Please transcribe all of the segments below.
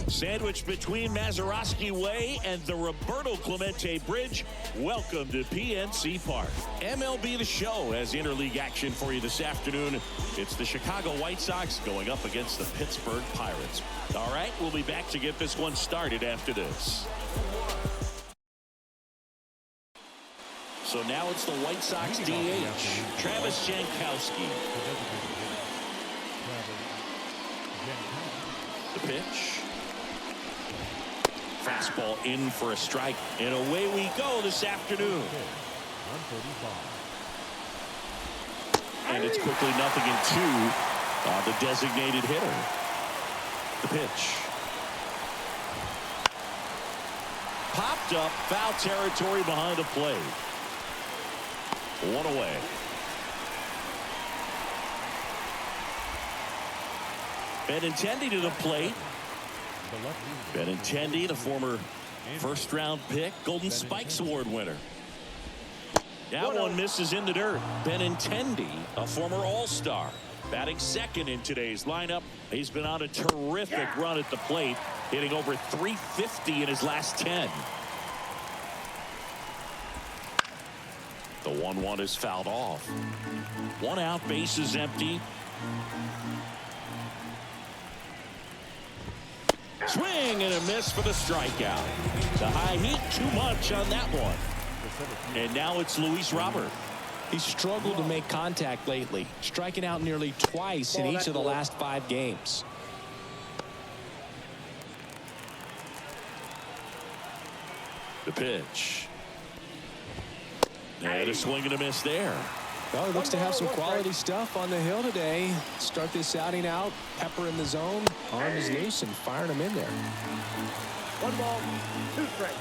Sandwiched between Mazeroski Way and the Roberto Clemente Bridge, welcome to PNC Park. MLB The Show has interleague action for you this afternoon. It's the Chicago White Sox going up against the Pittsburgh Pirates. All right, we'll be back to get this one started after this. So now it's the White Sox DH, Travis Jankowski. The pitch. Fastball in for a strike, and away we go this afternoon. And it's quickly 0-2 on the designated hitter. The pitch. Popped up, foul territory behind the plate. One away. Benintendi to the plate. Benintendi, the former first-round pick, Golden Spikes Award winner. That one misses in the dirt. Benintendi, a former All-Star, batting second in today's lineup. He's been on a terrific run at the plate, hitting over .350 in his last 10. The 1-1 is fouled off. One out, bases empty. Swing and a miss for the strikeout. The high heat, too much on that one. And now it's Luis Robert. He's struggled to make contact lately, striking out nearly twice in each of the last 5 games. The pitch. And a swing and a miss there. Well, he looks to have some quality stuff on the hill today. Start this outing out, pepper in the zone, arm is loose, and firing him in there. 1 ball, 2 strikes.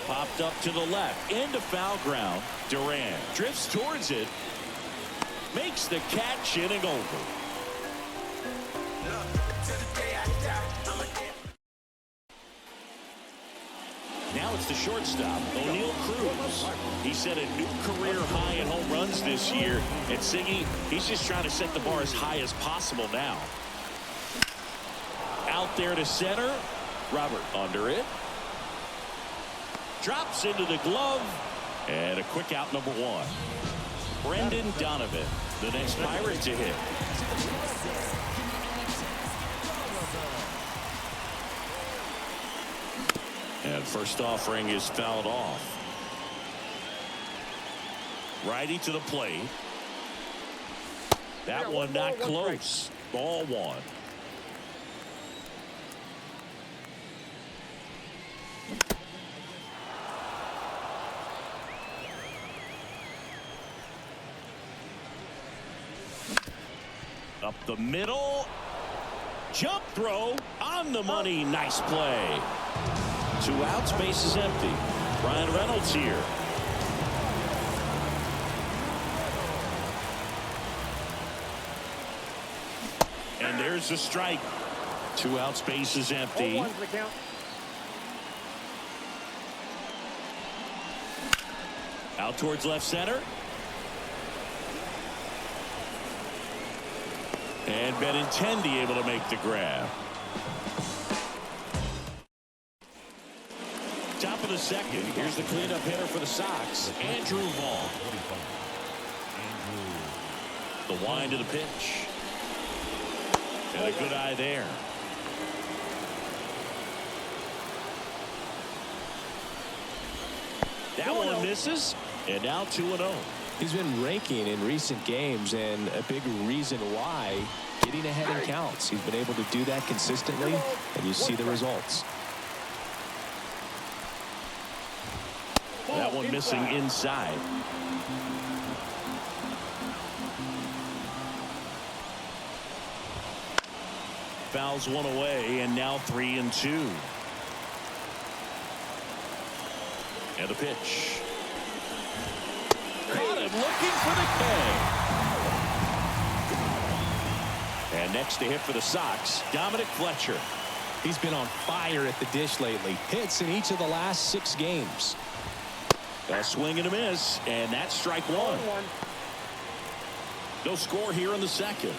Popped up to the left, into foul ground. Duran drifts towards it, makes the catch, inning over. Now it's the shortstop, O'Neal Cruz. He set a new career high in home runs this year. And Siggy, he's just trying to set the bar as high as possible now. Out there to center. Robert under it. Drops into the glove. And a quick out, number 1. Brendan Donovan, the next Pirate to hit. And first offering is fouled off. Righty to the plate. That one not close. Ball 1. Up the middle. Jump throw on the money. Nice play. 2 outs, base is empty. Brian Reynolds here. And there's the strike. 2 outs, base is empty. Out towards left center. And Benintendi able to make the grab. Top of the second. Here's the cleanup hitter for the Sox, Andrew Vaughn. The wind to the pitch. And a good eye there. That one misses. And now 2-0. He's been raking in recent games, and a big reason why, getting ahead in counts. He's been able to do that consistently, and you see the results. That one missing inside. Fouls one away, and now 3-2. And the pitch. Caught him looking for the K. And next to hit for the Sox, Dominic Fletcher. He's been on fire at the dish lately. Hits in each of the last 6 games. A swing and a miss, and that's strike 1. No score here in the second.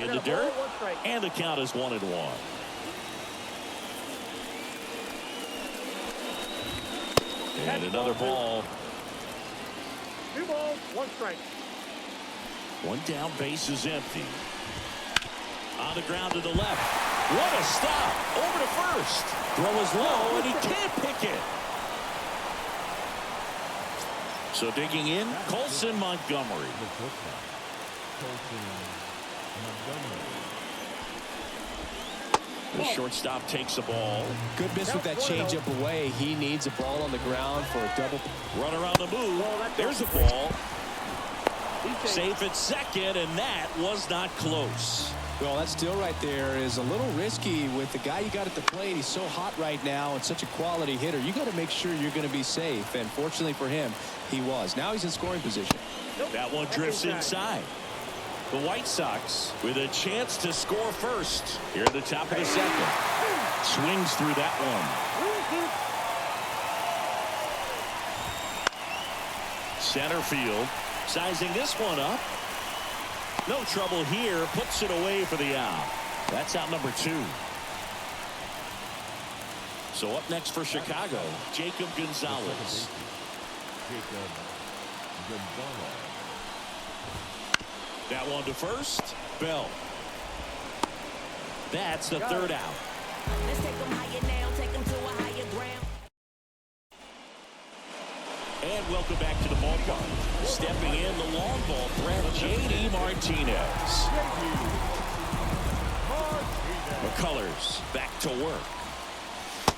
in the dirt, and the count is 1-1. And another ball. 2 balls, 1 strike. 1 down, base is empty. On the ground to the left. What a stop. Over to first. Throw is low, and he can't pick it. So digging in, Colson Montgomery. The shortstop takes the ball. Good miss with that changeup away. He needs a ball on the ground for a double. Run around the move. There's a ball. Safe at second, and that was not close. Well, that still right there is a little risky with the guy you got at the plate. He's so hot right now and such a quality hitter. You got to make sure you're going to be safe, and fortunately for him, he was. Now he's in scoring position. That one drifts inside. The White Sox with a chance to score first here at the top of the second. Swings through that one. Center field. Sizing this one up. No trouble here. Puts it away for the out. That's out number 2. So up next for Chicago, Jacob Gonzalez. That one to first. Bell. That's the third out. Let's take them higher now, take them to a higher ground. And welcome back to the ballpark. Stepping in, the long ball threat, J.D. Martinez. McCullers back to work.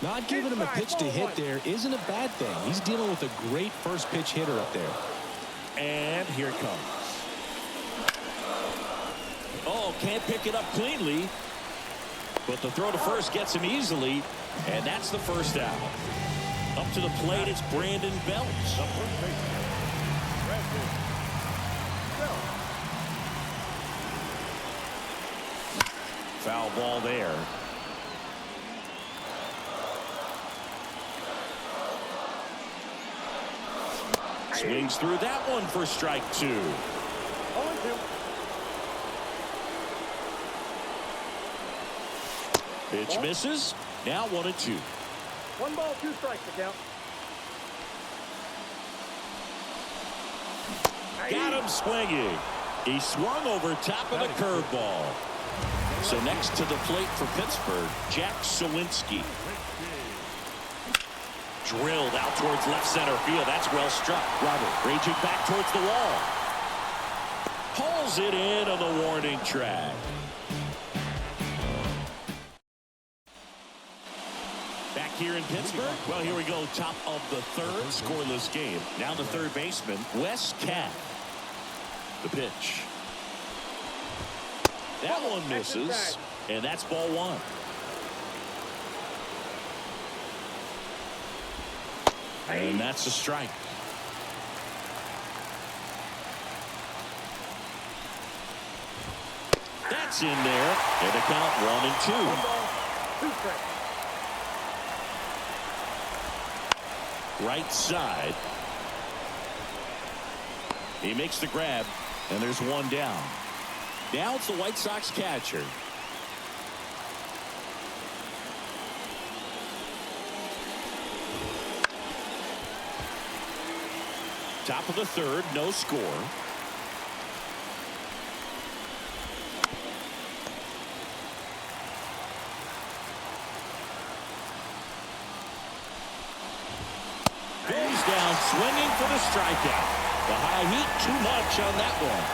Not giving him a pitch to hit there isn't a bad thing. He's dealing with a great first pitch hitter up there. And here it comes. Oh, can't pick it up cleanly. But the throw to first gets him easily. And that's the first out. Up to the plate, it's Brandon Belt. Foul ball there. Swings through that one for strike 2. 0-2. Pitch misses. Now 1-2. 1 ball, 2 strikes to count. Got him swinging. He swung over top of the curveball. So next to the plate for Pittsburgh, Jack Sawinski. Drilled out towards left center field. That's well struck. Robert raging back towards the wall. Pulls it in on the warning track. Back here in Pittsburgh. Well, here we go. Top of the third. Scoreless game. Now the third baseman, Wes Cat. The pitch. That one misses. And that's ball 1. And that's a strike. That's in there. And the count 1-2. 1 ball, 2 strikes. Right side. He makes the grab, and there's 1 down. Now it's the White Sox catcher. Top of the third, no score. Goes down swinging for the strikeout. The high heat, too much on that one.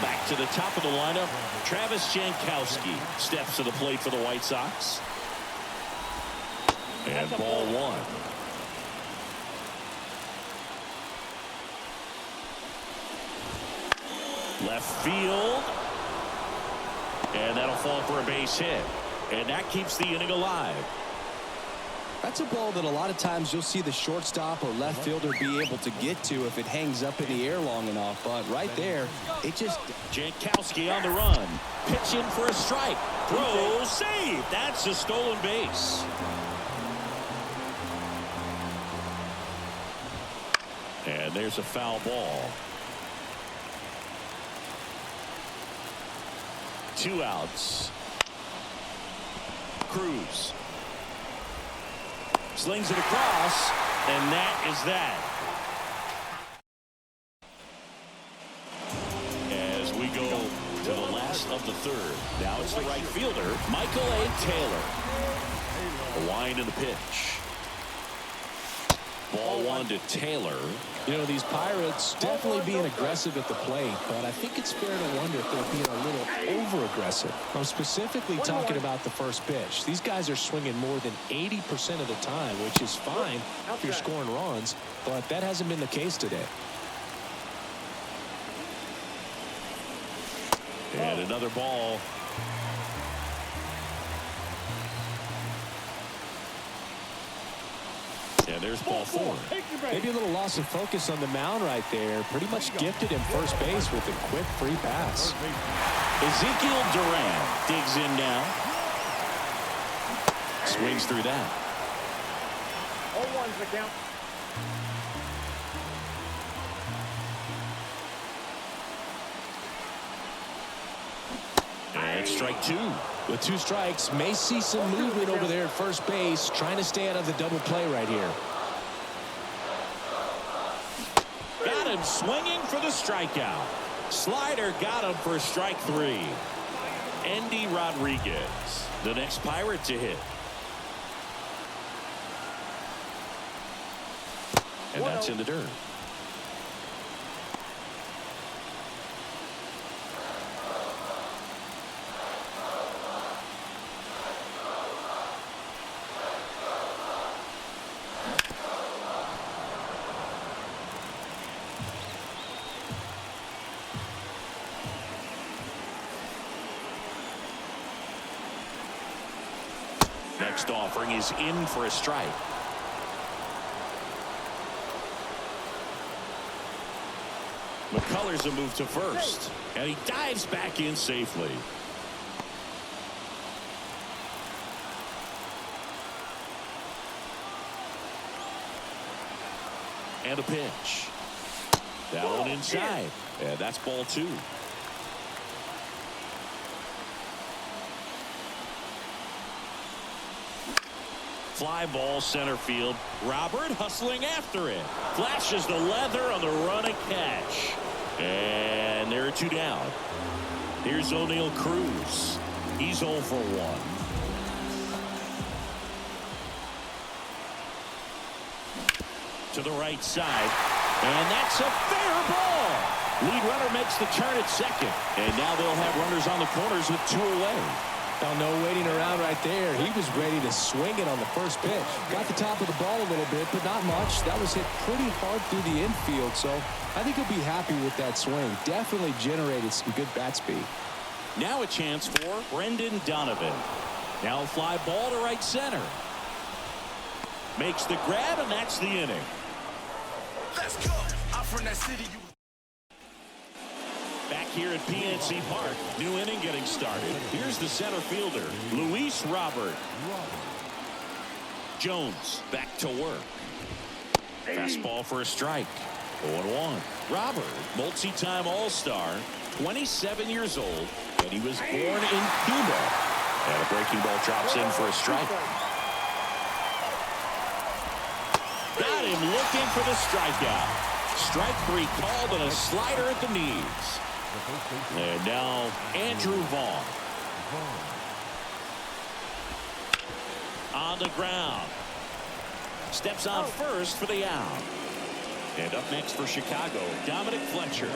Back to the top of the lineup, Travis Jankowski steps to the plate for the White Sox. And ball 1. Left field. And that'll fall for a base hit. And that keeps the inning alive. That's a ball that a lot of times you'll see the shortstop or left fielder be able to get to if it hangs up in the air long enough. But right there, it just... Jankowski on the run. Pitch in for a strike. Throw, save. That's a stolen base. And there's a foul ball. 2 outs. Cruz slings it across, and that is that. As we go to the last of the third. Now it's the right fielder, Michael A. Taylor. The wind of the pitch. Ball 1 to Taylor. You know, these Pirates definitely being aggressive at the plate, but I think it's fair to wonder if they're being a little over-aggressive. I'm specifically talking about the first pitch. These guys are swinging more than 80% of the time, which is fine if you're scoring runs, but that hasn't been the case today. And another ball. And there's ball 4. Maybe a little loss of focus on the mound right there. Pretty much gifted him first base with a quick free pass. Ezekiel Duran digs in now. Swings through that. 0-1's the count. And strike 2. With 2 strikes, may see some movement over there at first base, trying to stay out of the double play right here. Got him swinging for the strikeout. Slider got him for strike 3. Andy Rodriguez, the next Pirate to hit. And that's in the dirt. Next offering is in for a strike. McCullers a move to first, and he dives back in safely. And a pitch. That one inside. And that's ball 2. Fly ball center field. Robert hustling after it. Flashes the leather on the run and catch. And there are 2 down. Here's O'Neal Cruz. He's 0 for 1. To the right side. And that's a fair ball. Lead runner makes the turn at second. And now they'll have runners on the corners with 2 away. Oh, no waiting around right there. He was ready to swing it on the first pitch. Got the top of the ball a little bit, but not much. That was hit pretty hard through the infield, so I think he'll be happy with that swing. Definitely generated some good bat speed. Now a chance for Brendan Donovan. Now a fly ball to right center. Makes the grab, and that's the inning. Let's go. I'm from that city. Back here at PNC Park, new inning getting started. Here's the center fielder, Luis Robert. Jones back to work. Fastball for a strike. 0-1. Robert, multi-time All-Star, 27 years old, and he was born in Cuba. And a breaking ball drops in for a strike. Got him looking for the strikeout. Strike 3 called and a slider at the knees. And now Andrew Vaughn. On the ground. Steps on first for the out. And up next for Chicago, Dominic Fletcher.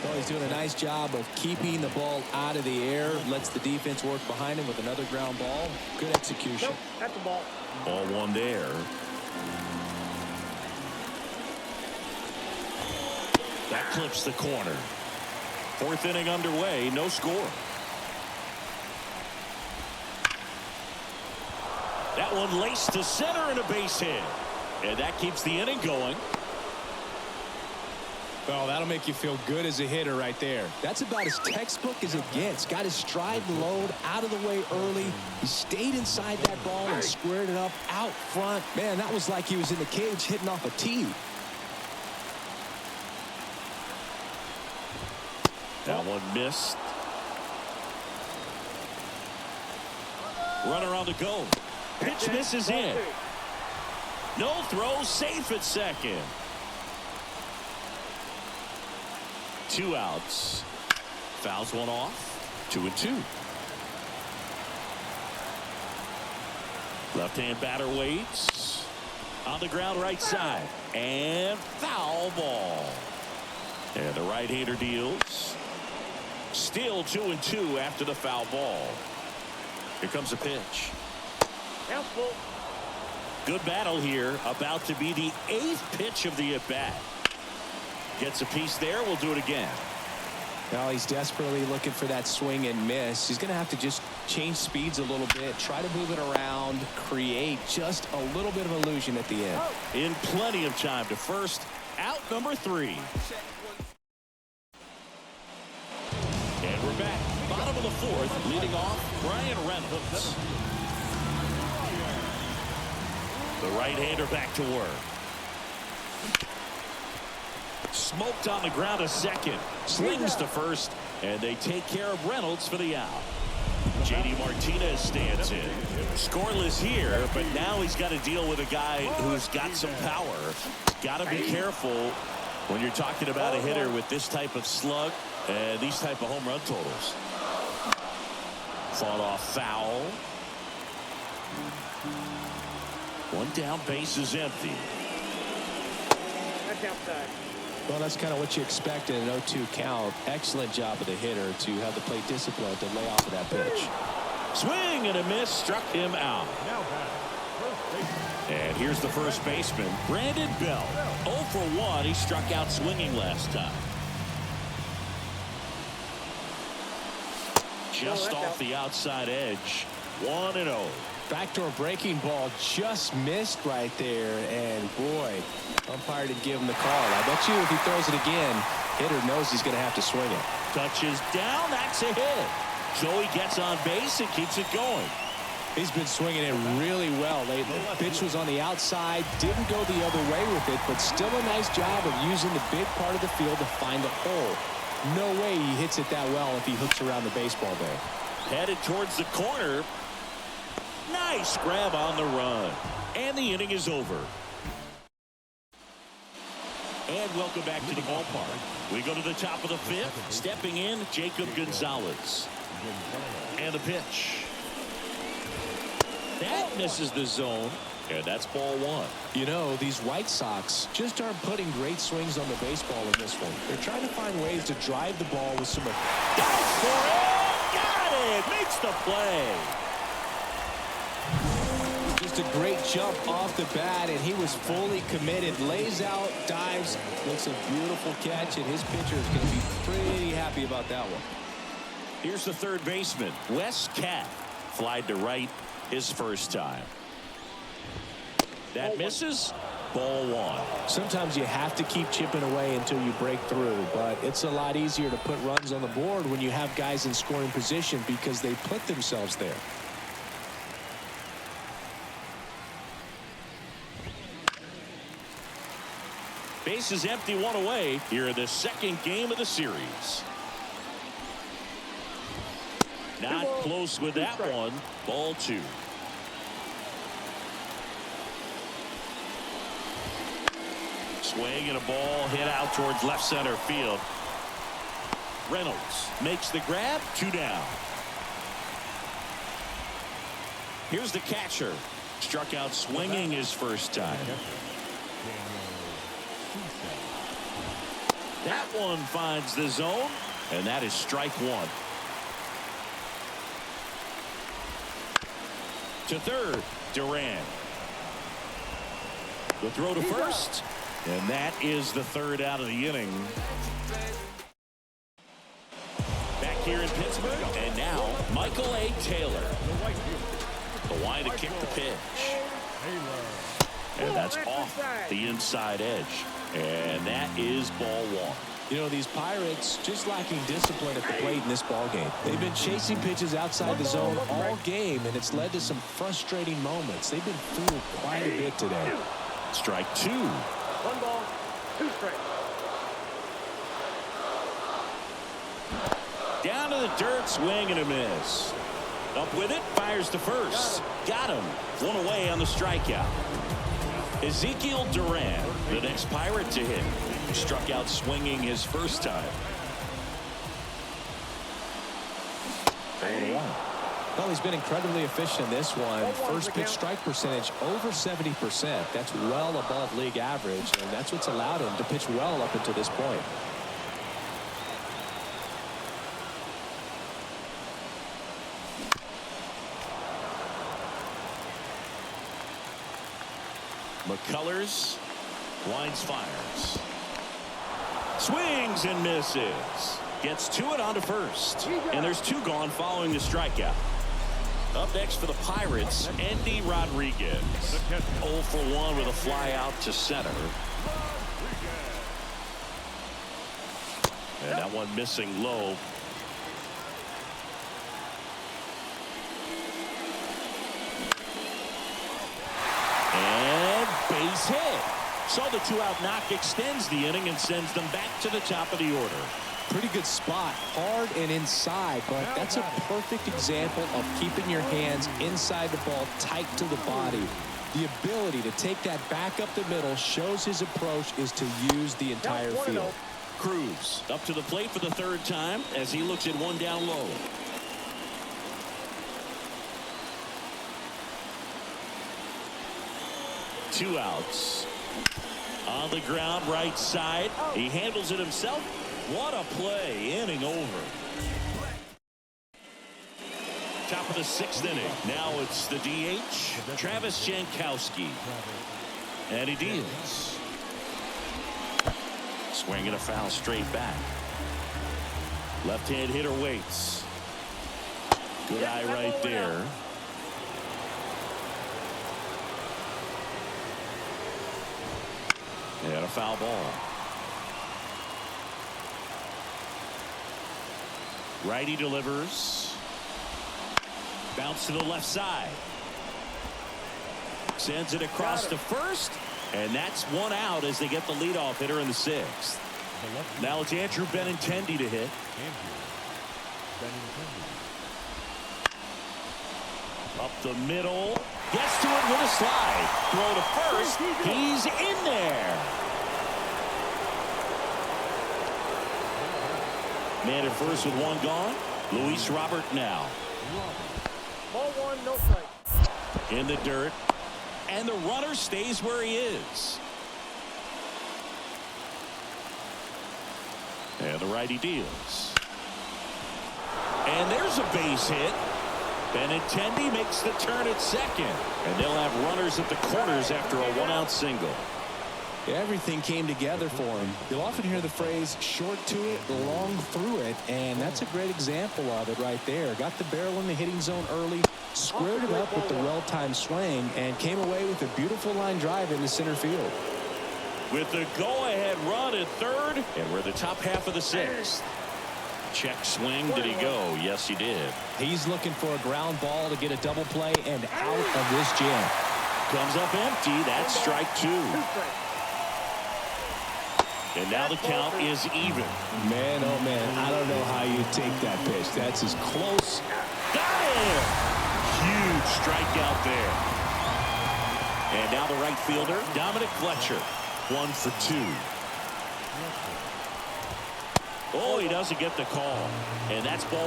Well, he's doing a nice job of keeping the ball out of the air. Lets the defense work behind him with another ground ball. Good execution. Nope, that's a ball. Ball 1 there. That clips the corner. 4th inning underway, no score. That one laced to center and a base hit. And that keeps the inning going. Well, that'll make you feel good as a hitter right there. That's about as textbook as it gets. Got his stride and load out of the way early. He stayed inside that ball and squared it up out front. Man, that was like he was in the cage hitting off a tee. That one missed. Runner on the go. Pitch misses in. No throw, safe at second. 2 outs. Fouls one off. 2-2. Left-hand batter waits. On the ground right side. And foul ball. And the right-hander deals. Still 2-2 after the foul ball. Here comes a pitch. Good battle here. About to be the 8th pitch of the at-bat. Gets a piece there. We'll do it again. Now he's desperately looking for that swing and miss. He's going to have to just change speeds a little bit, try to move it around, create just a little bit of illusion at the end. In plenty of time to first. Out number 3. And we're back. Bottom of the 4th. Leading off, Brian Reynolds. The right-hander back to work. Smoked on the ground a second. Slings to first. And they take care of Reynolds for the out. J.D. Martinez stands in. Scoreless here, but now he's got to deal with a guy who's got some power. Got to be careful when you're talking about a hitter with this type of slug and these type of home run totals. Fought off foul. 1 down, base is empty. That's outside. Well, that's kind of what you expect in an 0-2 count. Excellent job of the hitter to have the plate discipline to lay off of that pitch. Swing and a miss, struck him out. And here's the first baseman, Brandon Bell. 0 for 1. He struck out swinging last time. Just off the outside edge. 1-0. Backdoor breaking ball just missed right there, and boy, umpire didn't give him the call. I bet you if he throws it again, hitter knows he's going to have to swing it. Touches down, that's a hit. Joey gets on base and keeps it going. He's been swinging it really well lately. Pitch was on the outside, didn't go the other way with it, but still a nice job of using the big part of the field to find a hole. No way he hits it that well if he hooks around the baseball there. Headed towards the corner. Nice grab on the run. And the inning is over. And welcome back to the ballpark. We go to the top of the 5th. Stepping in, Jacob Gonzalez. And the pitch. That misses the zone. And that's ball 1. You know, these White Sox just aren't putting great swings on the baseball in this one. They're trying to find ways to drive the ball with some... Down for it! Got it! Makes the play. Just a great jump off the bat, and he was fully committed. Lays out, dives, makes a beautiful catch, and his pitcher is going to be pretty happy about that one. Here's the third baseman, Wes Cat. Flied to right his first time. That misses. Ball 1. Sometimes you have to keep chipping away until you break through, but it's a lot easier to put runs on the board when you have guys in scoring position because they put themselves there. Base is empty, 1 away here in the second game of the series. Not close with that one. Ball 2. Swing and a ball hit out towards left center field. Reynolds makes the grab. 2 down. Here's the catcher. Struck out swinging his first time. That one finds the zone, and that is strike 1. To third, Durant. The throw to first, and that is the 3rd out of the inning. Back here in Pittsburgh, and now Michael A. Taylor. The line to kick the pitch. And that's off the inside edge. And that is ball 1. You know, these Pirates just lacking discipline at the plate in this ball game. They've been chasing pitches outside the zone all game, and it's led to some frustrating moments. They've been fooled quite a bit today. Strike 2. 1 ball, 2 strikes. Down to the dirt, swing and a miss. Up with it, fires to first. Got him. One away on the strikeout. Ezekiel Duran, the next Pirate to hit. Struck out swinging his first time. 0-1. Well, he's been incredibly efficient in this one. First pitch strike percentage over 70%. That's well above league average, and that's what's allowed him to pitch well up until this point. McCullers winds, fires, swings and misses. Gets to it onto first, and there's two gone following the strikeout. Up next for the Pirates, Andy Rodriguez. 0 for 1 with a fly out to center. And that one missing low. And base hit. So the 2-out knock extends the inning and sends them back to the top of the order. Pretty good spot, hard and inside, but that's a perfect example of keeping your hands inside the ball, tight to the body. The ability to take that back up the middle shows his approach is to use the entire field. Cruz up to the plate for the third time as he looks at one down low. Two outs. On the ground, right side. He handles it himself. What a play. Inning over. Top of the 6th inning. Now it's the DH, Travis Jankowski. And he deals. Swinging a foul straight back. Left-hand hitter waits. Good eye right there. And a foul ball. Righty delivers. Bounce to the left side. Sends it across to first. And that's one out as they get the leadoff hitter in the 6th. Now it's Andrew Benintendi to hit. Up the middle. Gets to it with a slide. Throw to first. He's in there. Man at first with one gone. Luis Robert now. Ball 1, no strike. In the dirt. And the runner stays where he is. And the righty deals. And there's a base hit. Benintendi makes the turn at second. And they'll have runners at the corners after a 1-out single. Everything came together for him. You'll often hear the phrase short to it, long through it, and that's a great example of it right there. Got the barrel in the hitting zone early, squared it up with the well-timed swing, and came away with a beautiful line drive into center field. With the go-ahead run at third, and we're the top half of the 6th. Check swing. Did he go? Yes, he did. He's looking for a ground ball to get a double play and out of this jam. Comes up empty. That's strike 2. And now the count is even. Man, oh man, I don't know how you take that pitch. That's as close. Got him! Huge strikeout there. And now the right fielder, Dominic Fletcher. 1 for 2. Oh, he doesn't get the call. And that's ball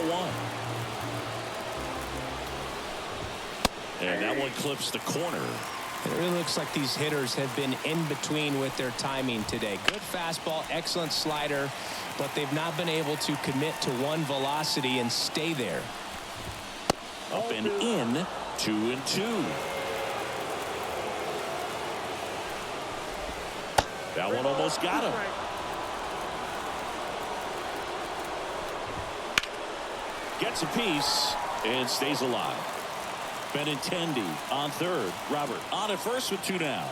1. And that one clips the corner. It really looks like these hitters have been in between with their timing today. Good fastball, excellent slider, but they've not been able to commit to one velocity and stay there. Up and in, 2-2. That one almost got him. Gets a piece and stays alive. Benintendi on third. Robert on at first with 2 down.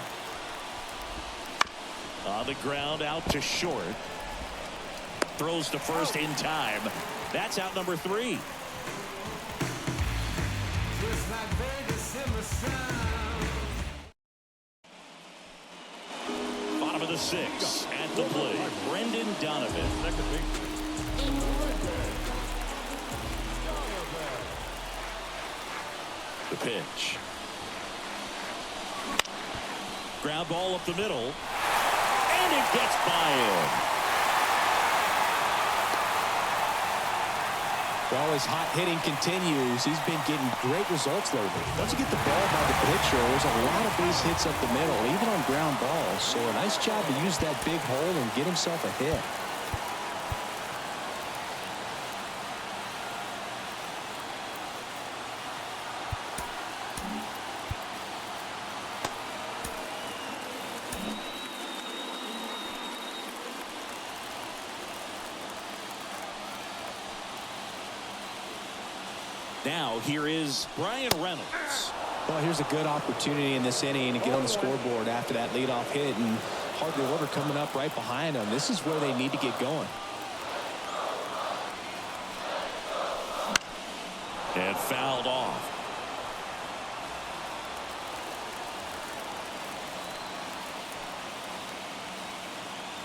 On the ground out to short. Throws to first in time. That's out number 3. Bottom of the 6th at the plate. Brendan Donovan. The pitch. Ground ball up the middle. And it gets by him. Well, his hot hitting continues. He's been getting great results lately. Once you get the ball by the pitcher, there's a lot of base hits up the middle, even on ground balls. So a nice job to use that big hole and get himself a hit. Now here is Brian Reynolds. Well, here's a good opportunity in this inning to get on the scoreboard after that leadoff hit, and Hardly Llover coming up right behind them. This is where they need to get going. And fouled off.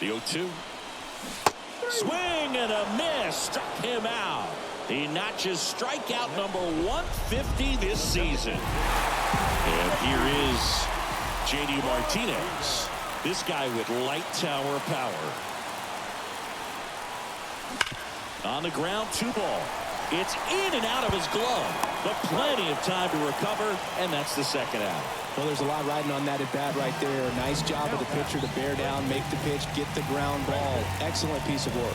The 0-2. Swing and a miss. Struck him out. He notches strikeout number 150 this season. And here is J.D. Martinez. This guy with light tower power. On the ground, 2 ball. It's in and out of his glove, but plenty of time to recover, and that's the second out. Well, there's a lot riding on that at bat right there. Nice job of the pitcher to bear down, make the pitch, get the ground ball. Excellent piece of work.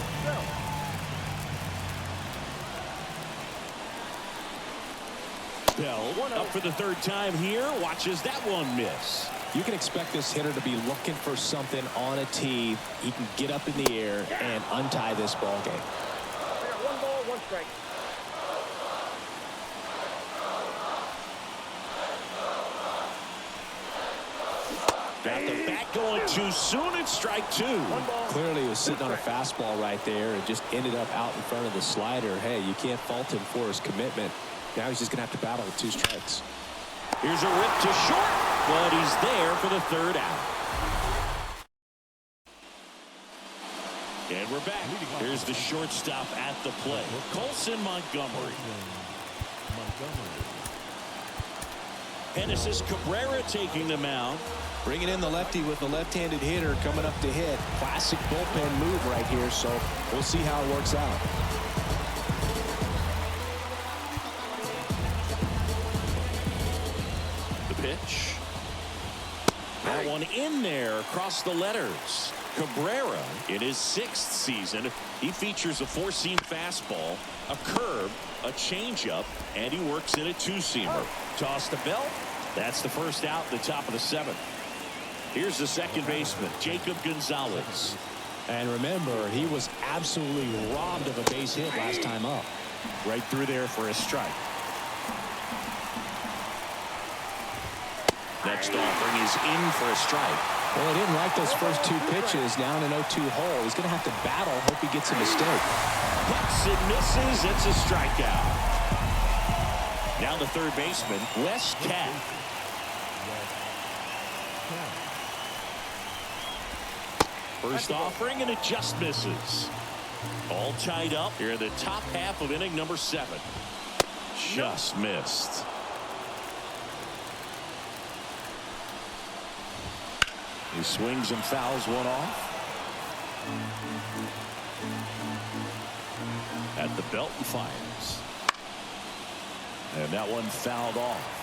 Bell up for the 3rd time here. Watches that one miss. You can expect this hitter to be looking for something on a tee. He can get up in the air and untie this ball game. 1 ball, 1 strike. Got the bat going too soon. It's strike 2. Clearly he was sitting on a fastball right there and just ended up out in front of the slider. Hey, you can't fault him for his commitment. Now he's just going to have to battle with 2 strikes. Here's a rip to short, but he's there for the 3rd out. And we're back. Here's the shortstop at the plate. Colson Montgomery. Hernandez, Cabrera taking the mound. Bringing in the lefty with the left-handed hitter coming up to hit. Classic bullpen move right here, so we'll see how it works out. The pitch. That one in there across the letters. Cabrera, in his 6th season, he features a 4-seam fastball, a curve, a changeup, and he works in a 2-seamer. Toss to Bell. That's the 1st out, the top of the 7th. Here's the second baseman, Jacob Gonzalez. And remember, he was absolutely robbed of a base hit last time up. Right through there for a strike. Next offering is in for a strike. Well, he didn't like those first 2 pitches down an 0-2 hole. He's going to have to battle. Hope he gets a mistake. Hits and misses. It's a strikeout. Now the 3rd baseman, Wes Cat. First offering, and it just misses. All tied up here in the top half of inning number 7. Just missed. He swings and fouls one off. At the belt and fires. And that one fouled off.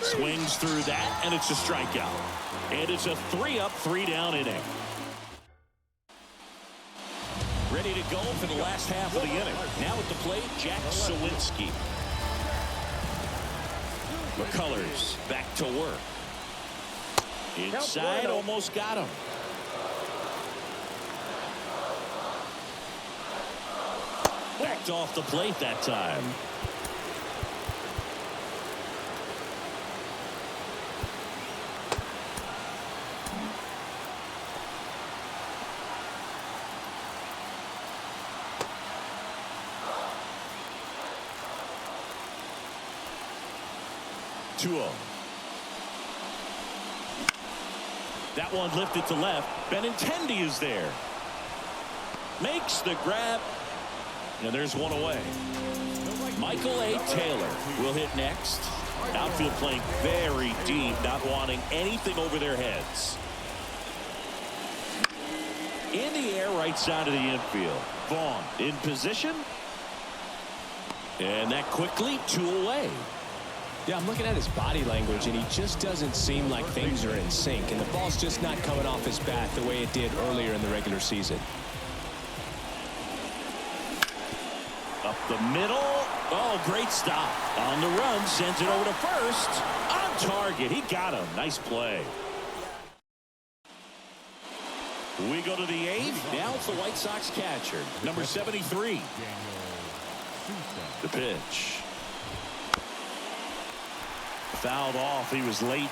Swings through that, and it's a strikeout. And it's a 3-up, 3-down inning. Ready to go for the last half of the inning. Now at the plate, Jack Sawinski. McCullers back to work. Inside, almost got him. Backed off the plate that time. That one lifted to left. Benintendi is there. Makes the grab. And there's one away. Michael A. Taylor will hit next. Outfield playing very deep, not wanting anything over their heads. In the air, right side of the infield. Vaughn in position. And that quickly 2 away. Yeah, I'm looking at his body language, and he just doesn't seem like things are in sync. And the ball's just not coming off his bat the way it did earlier in the regular season. Up the middle. Oh, great stop. On the run, sends it over to first. On target. He got him. Nice play. We go to the 8th. Now it's the White Sox catcher, number 73. The pitch. Fouled off. He was late.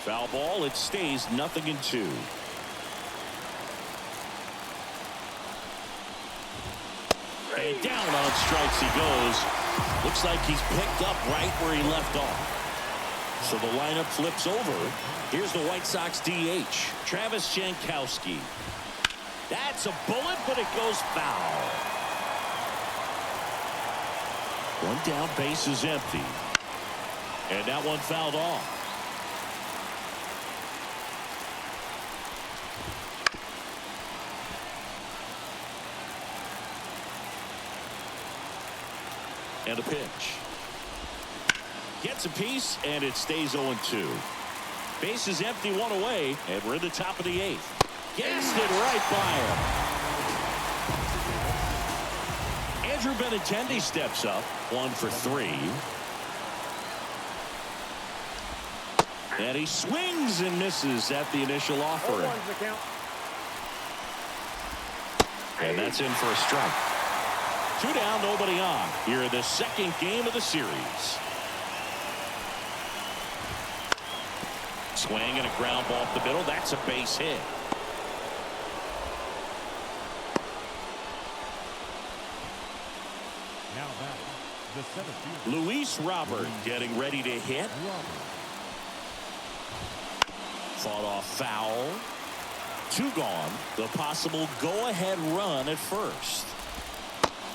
Foul ball. It stays 0-2. And down on strikes he goes. Looks like he's picked up right where he left off. So the lineup flips over. Here's the White Sox DH, Travis Jankowski. That's a bullet, but it goes foul. One down, base is empty. And that one fouled off. And a pitch. Gets a piece, and it stays 0-2. Base is empty, 1 away, and we're in the top of the 8th. Gassed it right by him. Andrew Benintendi steps up, 1 for 3. And he swings and misses at the initial offering. And that's in for a strike. 2 down, nobody on. Here in the second game of the series. Swing and a ground ball up the middle. That's a base hit. Now back, the 7th. Luis Robert getting ready to hit. Fought off foul. 2 gone. The possible go-ahead run at first.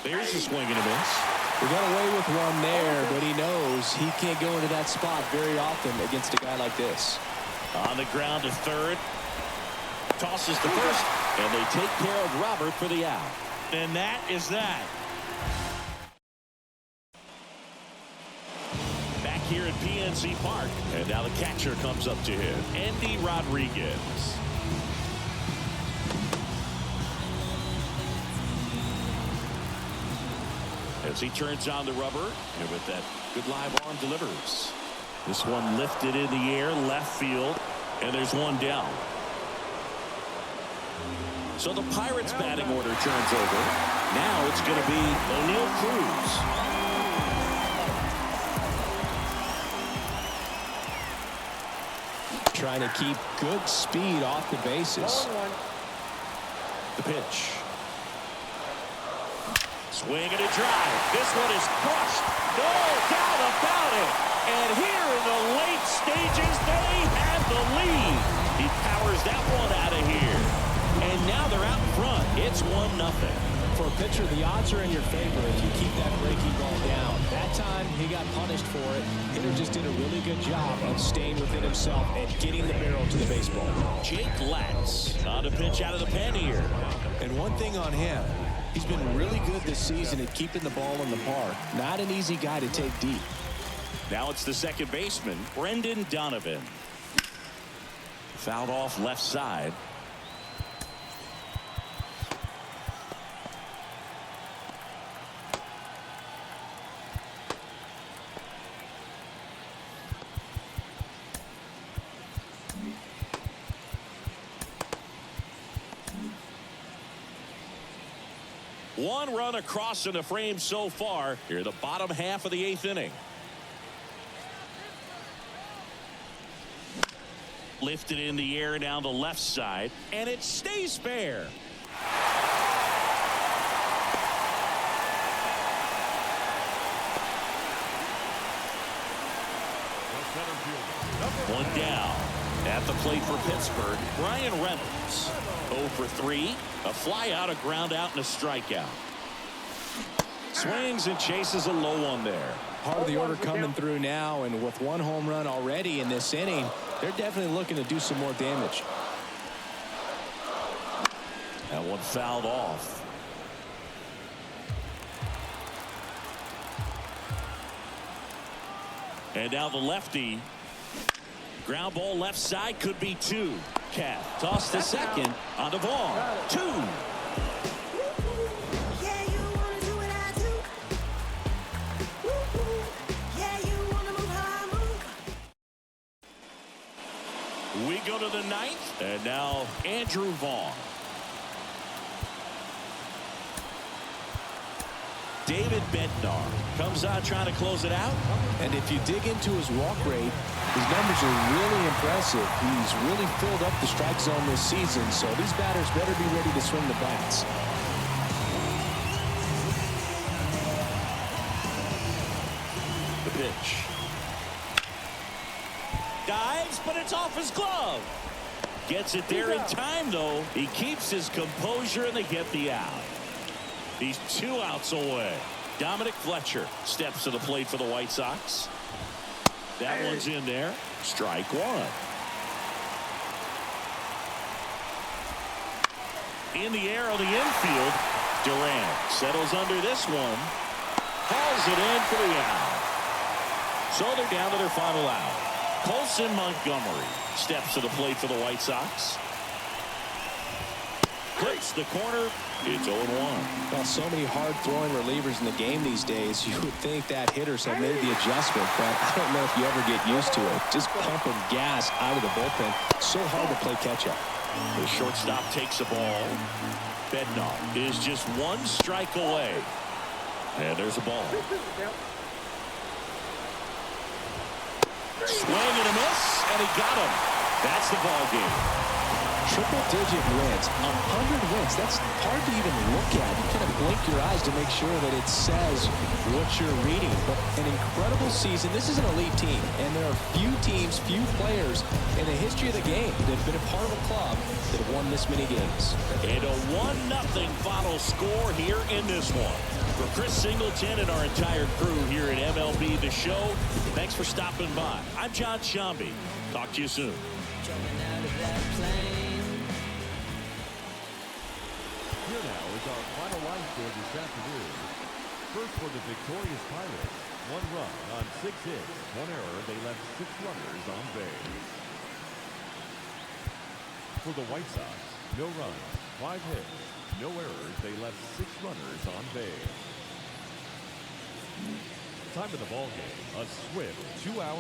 There's a swing and a miss. We got away with one there, but he knows he can't go into that spot very often against a guy like this. On the ground to third. Tosses to first, and they take care of Robert for the out. And that is that. Back here at PNC Park, and now the catcher comes up to him, Andy Rodriguez. As he turns on the rubber, and with that good live arm delivers. This one lifted in the air, left field, and there's one down. So the Pirates batting order turns over. Now it's going to be O'Neal Cruz. Trying to keep good speed off the bases. The pitch. Swing and a drive. This one is crushed. No doubt about it. And here in the late stages, they have the lead. He powers that one out of here. And now they're out in front. It's 1-0. For a pitcher, the odds are in your favor if you keep that breaking ball down. That time, he got punished for it. Hitter just did a really good job of staying within himself and getting the barrel to the baseball. Jake Latz on a pitch out of the pen here. And one thing on him, he's been really good this season at keeping the ball in the park. Not an easy guy to take deep. Now it's the second baseman, Brendan Donovan. Fouled off left side. One run across in the frame so far. Here the bottom half of the 8th inning. Lifted in the air down the left side, and it stays fair. center fielder. One down. At the plate for Pittsburgh, Brian Reynolds. 0 for 3. A fly out, a ground out, and a strikeout. Swings and chases a low one there. Part of the order coming through now, and with one home run already in this inning, they're definitely looking to do some more damage. That one fouled off. And now the lefty. Ground ball left side, could be 2. Cat toss to second on the ball. 2. Yeah, you wanna do what I do. Yeah, you wanna move how I move. We go to the 9th, and now Andrew Vaughn. David Bednar comes out trying to close it out. And if you dig into his walk rate, his numbers are really impressive. He's really filled up the strike zone this season, so these batters better be ready to swing the bats. The pitch. Dives, but it's off his glove. Gets it there in time, though. He keeps his composure, and they get the out. He's 2 outs away. Dominic Fletcher steps to the plate for the White Sox. That one's in there. Strike 1. In the air on the infield. Durant settles under this one. Hauls it in for the out. So they're down to their final out. Colson Montgomery steps to the plate for the White Sox. Hits the corner. It's 0-1. Well, so many hard-throwing relievers in the game these days, you would think that hitters have made the adjustment, but I don't know if you ever get used to it. Just pumping gas out of the bullpen. So hard to play catch-up. The shortstop takes the ball. Bednar is just 1 strike away. And there's a ball. Swing and a miss, and he got him. That's the ball game. Triple-digit wins, 100 wins. That's hard to even look at. You kind of blink your eyes to make sure that it says what you're reading. But an incredible season. This is an elite team, and there are few teams, few players in the history of the game that have been a part of a club that have won this many games. And a 1-0 final score here in this one. For Chris Singleton and our entire crew here at MLB The Show, thanks for stopping by. I'm John Shambi. Talk to you soon. Here now is our final line score this afternoon. First for the victorious Pirates. 1 run on 6 hits. 1 error. They left 6 runners on base. For the White Sox, no runs, 5 hits, no errors. They left 6 runners on base. Time of the ball game, a swift 2-hour